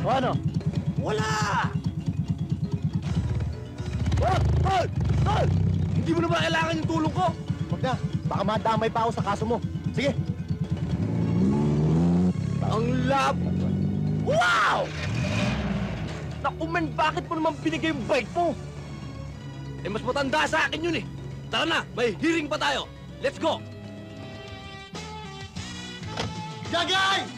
O ano? Wala! Tol! Tol! Hindi mo na ba kailangan yung tulong ko? Huwag na. Baka madamay pa ako sa kaso mo. Sige. Ang lab! Wow! Naku men, bakit mo naman binigay yung bike mo? Eh, mas matanda sa akin yun eh. Tara na, may hearing pa tayo. Let's go! Gagay!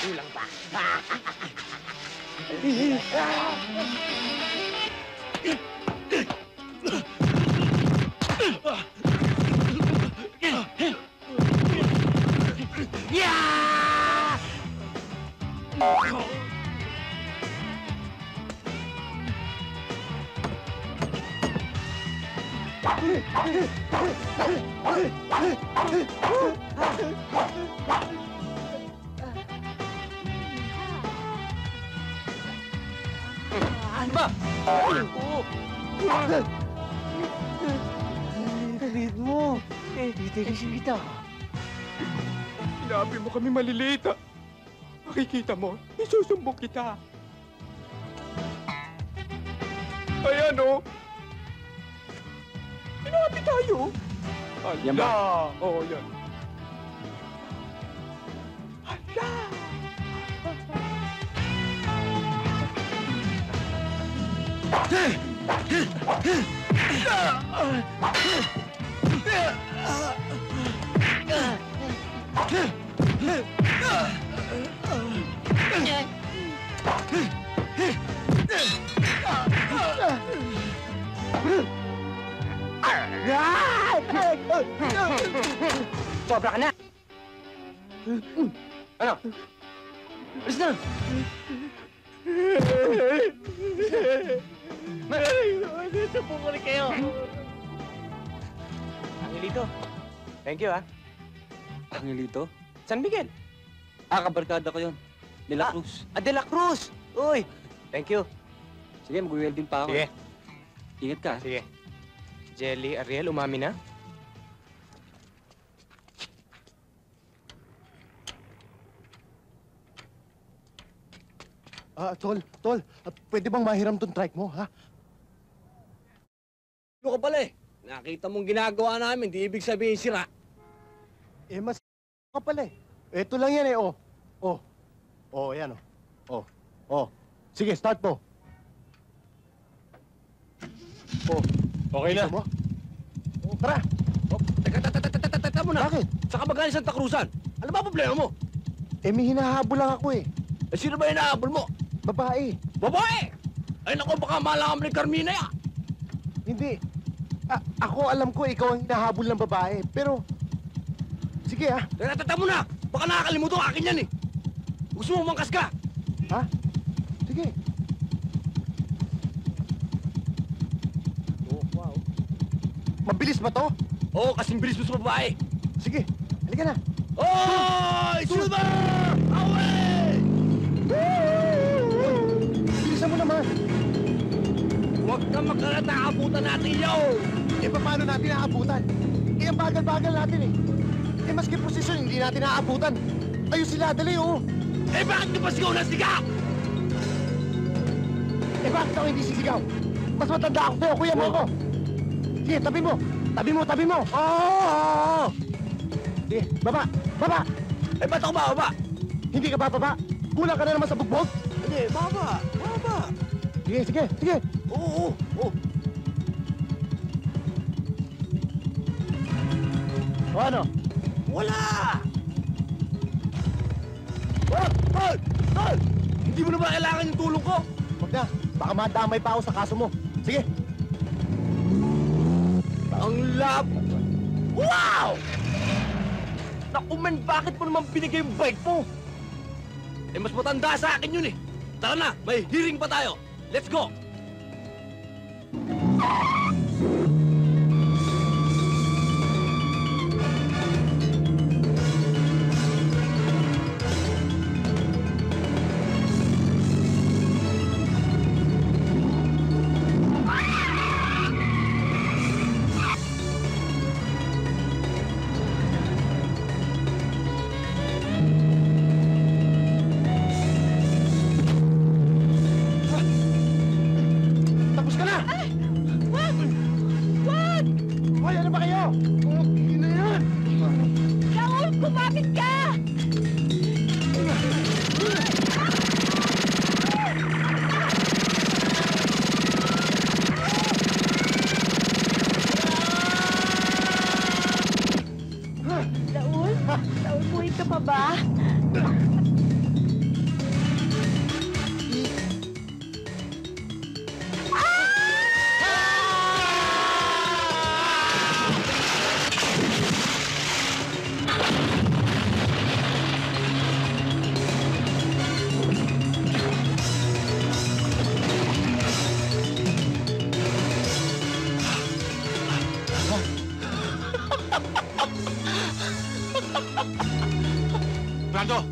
Kulang pa. Ano ba? Talit mo. Titigisin kita. Sinabi mo kami maliliit, ha? Makikita mo, isusumbong kita. Ayan, oh. Sinabi tayo. Yan ba? Oo, yan. Hala! Sobra ka na. Ano? Alis na. Dito po ulit kayo. Angelito. Thank you, ha. Angelito? San Miguel. Kabarkada ko yun. De La Cruz. De La Cruz. Uy. Thank you. Sige, mag-welding pa ako. Sige. Ingat ka. Sige. Jelly, Ariel, umami na. Tol, pwede bang mahiram tong trike mo, ha? Ano ka pala eh? Nakita mong ginagawa namin, di ibig sabihin sira. Eh, mas ka pala eh. Ito lang yan eh, oh. Oh. Oh, yan oh. Oh. Oh. Sige, start mo. Oh. Okay na. Gusto mo? Oh, tara. Oh, teka muna. Bakit? Saan ka ba galing Santa Cruzan? Ano ba problema mo? Eh, may hinahabol lang ako eh. Eh, sino ba hinahabol mo? Babae. Babae! Ay naku, baka malakam ni Carmina ya. Hindi. Ako alam ko ikaw ang hinahabol ng babae. Pero, sige ah. Teka muna. Baka nakakalimutan akin yan eh. Gusto mo mangkas ka? Ha? Sige. Oh, wow. Mabilis ba to? Oo, kasing bilis mo sa babae. Sige, halika na. Oy! Silver! Away! Bilisan mo naman. Huwag kang magkalata, abutan natin yun! Eh, paano natin naabutan? Eh, ang bagal-bagal natin eh. Eh, maski posisyon, hindi natin naabutan. Ayun sila, dali oh. Eh, bakit di pa sigaw na sigaw? Eh, bakit ako hindi sisigaw? Mas matanda ako sa'yo, kuya mo ko. Sige, tabi mo. Tabi mo, tabi mo. Oo! Sige, baba, baba. Eh, ba't ako bababa? Hindi ka bababa. Kulang ka na naman sa bugbog. Hindi, baba. Sige, sige, sige. Oo. O ano? Wala! Tol! Hindi mo na ba kailangan yung tulong ko? Huwag na. Baka madamay pa ako sa kaso mo. Sige. Ang lab! Wow! Naku men, bakit mo naman binigay yung bike mo? Eh, mas matanda sa akin yun eh. Tara na, may hearing pa tayo. Let's go! Buhay ka pa ba? Brando!